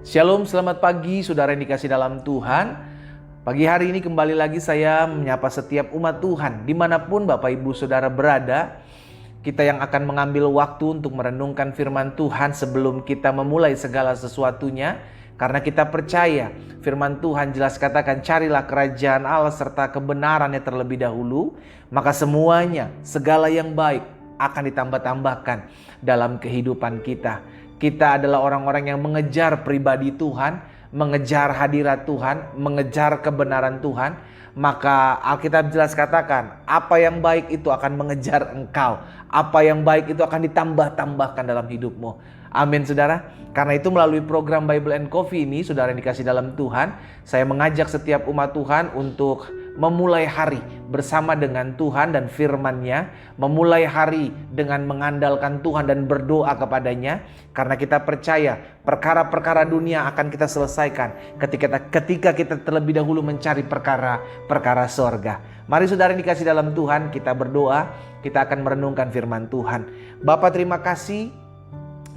Shalom, selamat pagi saudara yang dikasih dalam Tuhan. Pagi hari ini kembali lagi saya menyapa setiap umat Tuhan. Dimanapun Bapak Ibu Saudara berada, kita yang akan mengambil waktu untuk merenungkan firman Tuhan sebelum kita memulai segala sesuatunya. Karena kita percaya firman Tuhan jelas katakan, carilah kerajaan Allah serta kebenarannya terlebih dahulu, maka semuanya, segala yang baik akan ditambah-tambahkan dalam kehidupan kita. Kita adalah orang-orang yang mengejar pribadi Tuhan, mengejar hadirat Tuhan, mengejar kebenaran Tuhan. Maka Alkitab jelas katakan, apa yang baik itu akan mengejar engkau. Apa yang baik itu akan ditambah-tambahkan dalam hidupmu. Amin saudara. Karena itu melalui program Bible and Coffee ini, saudara yang dikasih dalam Tuhan, saya mengajak setiap umat Tuhan untuk memulai hari bersama dengan Tuhan dan firman-Nya, memulai hari dengan mengandalkan Tuhan dan berdoa kepadanya, karena kita percaya perkara-perkara dunia akan kita selesaikan ketika kita terlebih dahulu mencari perkara-perkara sorga. Mari saudara yang dikasih dalam Tuhan, kita berdoa, kita akan merenungkan firman Tuhan. Bapa, terima kasih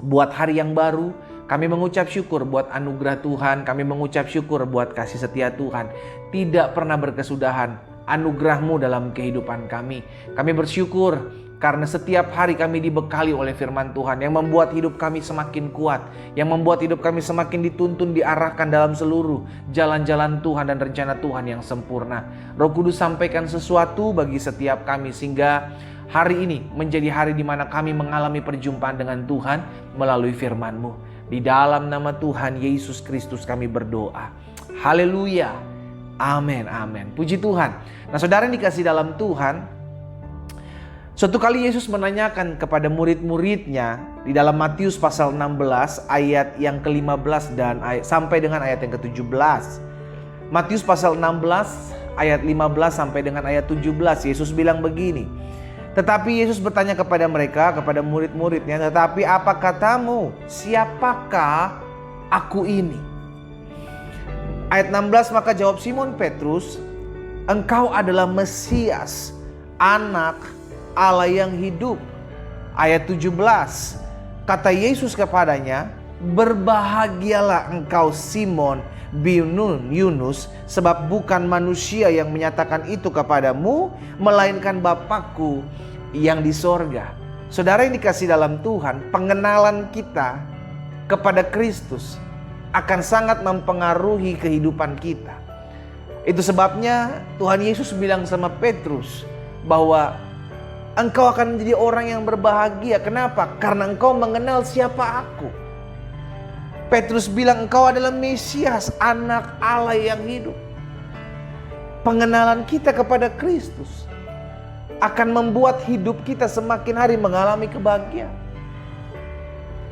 buat hari yang baru. Kami mengucap syukur buat anugerah Tuhan. Kami mengucap syukur buat kasih setia Tuhan. Tidak pernah berkesudahan anugerah-Mu dalam kehidupan kami. Kami bersyukur karena setiap hari kami dibekali oleh firman Tuhan yang membuat hidup kami semakin kuat, yang membuat hidup kami semakin dituntun, diarahkan dalam seluruh jalan-jalan Tuhan dan rencana Tuhan yang sempurna. Roh Kudus sampaikan sesuatu bagi setiap kami sehingga hari ini menjadi hari di mana kami mengalami perjumpaan dengan Tuhan melalui firman-Mu. Di dalam nama Tuhan Yesus Kristus kami berdoa. Haleluya. Amin, amin. Puji Tuhan. Nah saudara yang dikasih dalam Tuhan, suatu kali Yesus menanyakan kepada murid-muridnya di dalam Matius pasal 16 ayat yang ke-15 dan sampai dengan ayat yang ke-17. Matius pasal 16 ayat 15 sampai dengan ayat 17. Yesus bilang begini. Tetapi Yesus bertanya kepada mereka, kepada murid-muridnya, tetapi apa katamu? Siapakah aku ini? Ayat 16, maka jawab Simon Petrus, engkau adalah Mesias, anak Allah yang hidup. Ayat 17, kata Yesus kepadanya, berbahagialah engkau Simon bin Yunus, sebab bukan manusia yang menyatakan itu kepadamu, melainkan Bapakku yang di sorga. Saudara yang dikasih dalam Tuhan, pengenalan kita kepada Kristus akan sangat mempengaruhi kehidupan kita. Itu sebabnya Tuhan Yesus bilang sama Petrus bahwa engkau akan menjadi orang yang berbahagia. Kenapa? Karena engkau mengenal siapa aku. Petrus bilang engkau adalah Mesias, anak Allah yang hidup. Pengenalan kita kepada Kristus akan membuat hidup kita semakin hari mengalami kebahagiaan.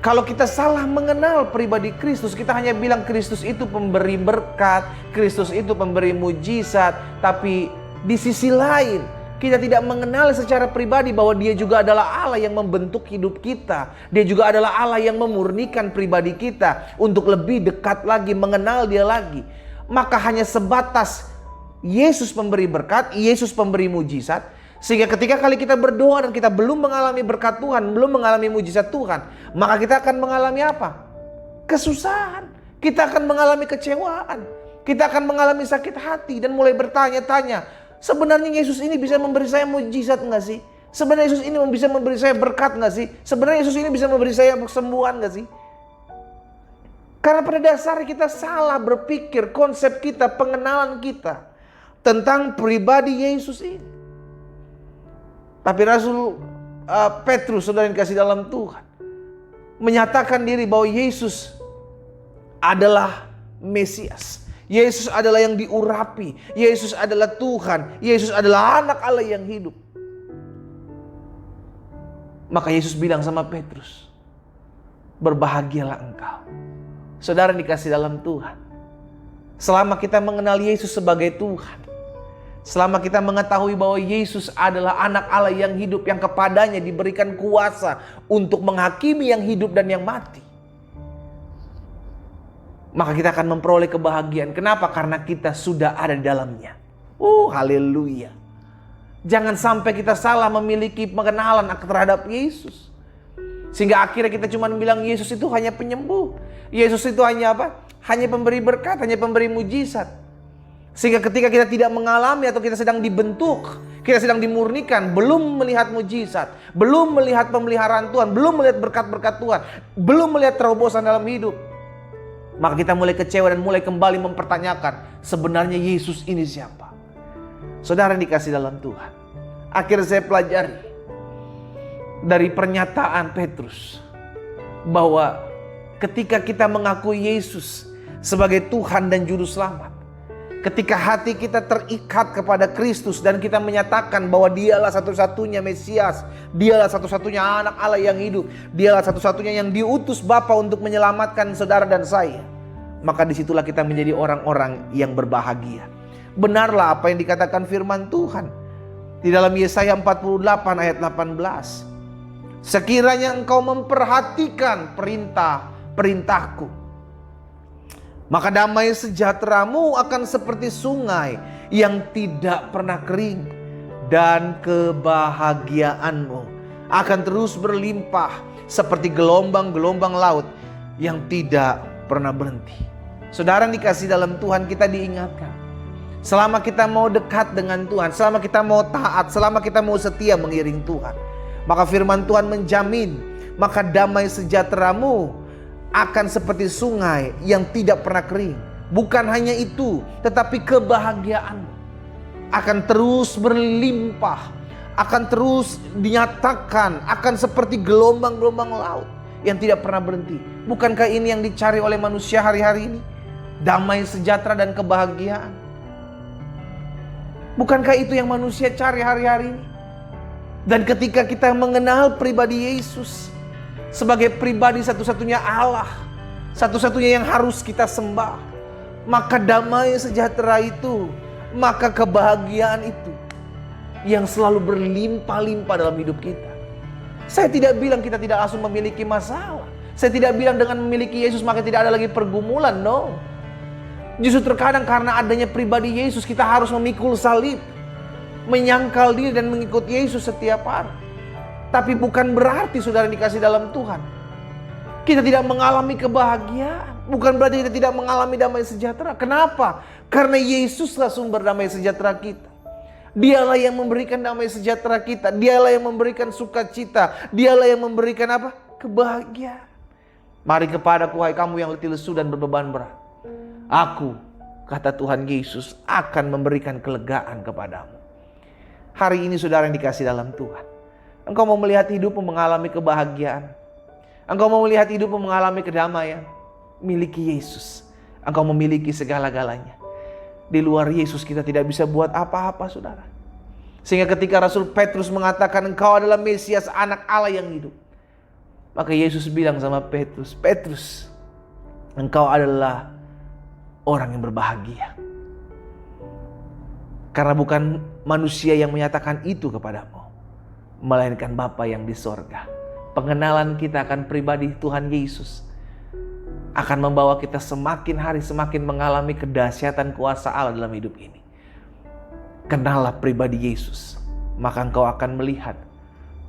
Kalau kita salah mengenal pribadi Kristus, kita hanya bilang Kristus itu pemberi berkat, Kristus itu pemberi mujizat, tapi di sisi lain kita tidak mengenal secara pribadi bahwa Dia juga adalah Allah yang membentuk hidup kita. Dia juga adalah Allah yang memurnikan pribadi kita untuk lebih dekat lagi, mengenal Dia lagi. Maka hanya sebatas Yesus pemberi berkat, Yesus pemberi mujizat. Sehingga ketika kali kita berdoa dan kita belum mengalami berkat Tuhan, belum mengalami mujizat Tuhan, maka kita akan mengalami apa? Kesusahan. Kita akan mengalami kecewaan. Kita akan mengalami sakit hati dan mulai bertanya-tanya, sebenarnya Yesus ini bisa memberi saya mujizat enggak sih? Sebenarnya Yesus ini bisa memberi saya berkat enggak sih? Sebenarnya Yesus ini bisa memberi saya kesembuhan enggak sih? Karena pada dasarnya kita salah berpikir, konsep kita, pengenalan kita tentang pribadi Yesus ini. Tapi Rasul Petrus, saudara yang dikasih dalam Tuhan, menyatakan diri bahwa Yesus adalah Mesias. Yesus adalah yang diurapi. Yesus adalah Tuhan. Yesus adalah anak Allah yang hidup. Maka Yesus bilang sama Petrus, berbahagialah engkau. Saudara dikasih dalam Tuhan, selama kita mengenal Yesus sebagai Tuhan, selama kita mengetahui bahwa Yesus adalah anak Allah yang hidup, yang kepadanya diberikan kuasa untuk menghakimi yang hidup dan yang mati, maka kita akan memperoleh kebahagiaan. Kenapa? Karena kita sudah ada di dalamnya. Haleluya. Jangan sampai kita salah memiliki pengenalan terhadap Yesus. Sehingga akhirnya kita cuma bilang Yesus itu hanya penyembuh. Yesus itu hanya apa? hanya pemberi berkat, hanya pemberi mujizat. Sehingga ketika kita tidak mengalami atau kita sedang dibentuk, kita sedang dimurnikan, belum melihat mujizat, belum melihat pemeliharaan Tuhan, belum melihat berkat-berkat Tuhan, belum melihat terobosan dalam hidup, maka kita mulai kecewa dan mulai kembali mempertanyakan, sebenarnya Yesus ini siapa? Saudara yang dikasih dalam Tuhan, akhirnya saya pelajari dari pernyataan Petrus bahwa ketika kita mengakui Yesus sebagai Tuhan dan Juru Selamat, ketika hati kita terikat kepada Kristus dan kita menyatakan bahwa Dialah satu-satunya Mesias, Dialah satu-satunya anak Allah yang hidup, Dialah satu-satunya yang diutus Bapa untuk menyelamatkan saudara dan saya, maka disitulah kita menjadi orang-orang yang berbahagia. Benarlah apa yang dikatakan firman Tuhan di dalam Yesaya 48 ayat 18. Sekiranya engkau memperhatikan perintah-perintahku, maka damai sejahteramu akan seperti sungai yang tidak pernah kering, dan kebahagiaanmu akan terus berlimpah seperti gelombang-gelombang laut yang tidak pernah berhenti. Saudara yang dikasih dalam Tuhan, kita diingatkan, selama kita mau dekat dengan Tuhan, selama kita mau taat, selama kita mau setia mengiring Tuhan, maka firman Tuhan menjamin, maka damai sejahteramu akan seperti sungai yang tidak pernah kering. Bukan hanya itu, tetapi kebahagiaanmu akan terus berlimpah, akan terus dinyatakan, akan seperti gelombang-gelombang laut yang tidak pernah berhenti. Bukankah ini yang dicari oleh manusia hari-hari ini? Damai sejahtera dan kebahagiaan. Bukankah itu yang manusia cari hari-hari ini? Dan ketika kita mengenal pribadi Yesus sebagai pribadi satu-satunya Allah, satu-satunya yang harus kita sembah, maka damai sejahtera itu, maka kebahagiaan itu yang selalu berlimpah-limpah dalam hidup kita. Saya tidak bilang kita tidak langsung memiliki masalah. Saya tidak bilang dengan memiliki Yesus maka tidak ada lagi pergumulan, no. Justru terkadang karena adanya pribadi Yesus kita harus memikul salib, menyangkal diri dan mengikut Yesus setiap hari. Tapi bukan berarti saudara dikasih dalam Tuhan kita tidak mengalami kebahagiaan. Bukan berarti kita tidak mengalami damai sejahtera. Kenapa? Karena Yesuslah sumber damai sejahtera kita. Dialah yang memberikan damai sejahtera kita. Dialah yang memberikan sukacita. Dialah yang memberikan apa? Kebahagiaan. Mari kepadaku hai kamu yang letih lesu dan berbeban berat. Aku, kata Tuhan Yesus, akan memberikan kelegaan kepadamu. Hari ini saudara yang dikasih dalam Tuhan, engkau mau melihat hidupmu mengalami kebahagiaan. Engkau mau melihat hidupmu mengalami kedamaian. Miliki Yesus. Engkau memiliki segala-galanya. Di luar Yesus kita tidak bisa buat apa-apa saudara. Sehingga ketika Rasul Petrus mengatakan engkau adalah Mesias, anak Allah yang hidup, maka Yesus bilang sama Petrus, Petrus, engkau adalah orang yang berbahagia. Karena bukan manusia yang menyatakan itu kepadamu, melainkan Bapa yang di sorga. Pengenalan kita akan pribadi Tuhan Yesus akan membawa kita semakin hari semakin mengalami kedahsyatan kuasa Allah dalam hidup ini. Kenallah pribadi Yesus, maka engkau akan melihat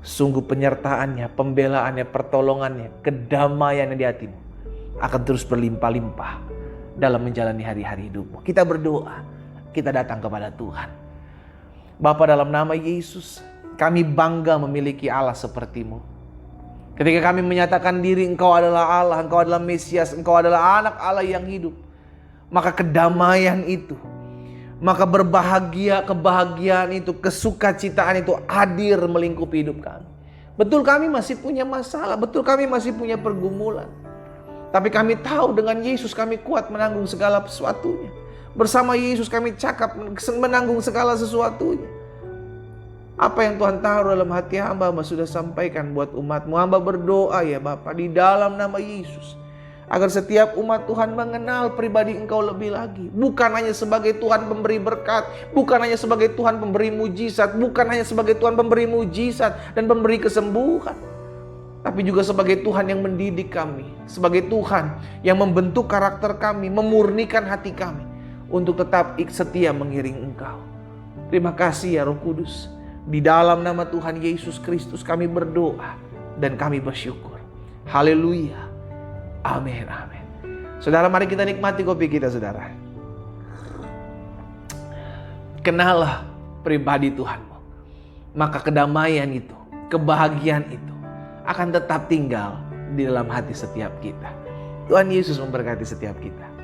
sungguh penyertaannya, pembelaannya, pertolongannya, kedamaiannya di hatimu akan terus berlimpah-limpah dalam menjalani hari-hari hidupmu. Kita berdoa, kita datang kepada Tuhan. Bapa, dalam nama Yesus, kami bangga memiliki Allah seperti-Mu. Ketika kami menyatakan diri Engkau adalah Allah, Engkau adalah Mesias, Engkau adalah anak Allah yang hidup, maka kedamaian itu, maka kebahagiaan itu, kesukacitaan itu hadir melingkupi hidup kami. Betul kami masih punya masalah, betul kami masih punya pergumulan, tapi kami tahu dengan Yesus kami kuat menanggung segala sesuatunya. Bersama Yesus kami cakap menanggung segala sesuatunya. Apa yang Tuhan taruh dalam hati hamba sudah sampaikan buat umat-Mu. Hamba berdoa ya Bapa di dalam nama Yesus, agar setiap umat Tuhan mengenal pribadi Engkau lebih lagi. Bukan hanya sebagai Tuhan pemberi berkat, bukan hanya sebagai Tuhan pemberi mujizat, bukan hanya sebagai Tuhan pemberi mujizat dan pemberi kesembuhan, tapi juga sebagai Tuhan yang mendidik kami, sebagai Tuhan yang membentuk karakter kami, memurnikan hati kami untuk tetap setia mengiring Engkau. Terima kasih ya Roh Kudus. Di dalam nama Tuhan Yesus Kristus kami berdoa dan kami bersyukur. Haleluya. Amin, amin. Saudara, mari kita nikmati kopi kita, saudara. Kenallah pribadi Tuhanmu. Maka kedamaian itu, kebahagiaan itu akan tetap tinggal di dalam hati setiap kita. Tuhan Yesus memberkati setiap kita.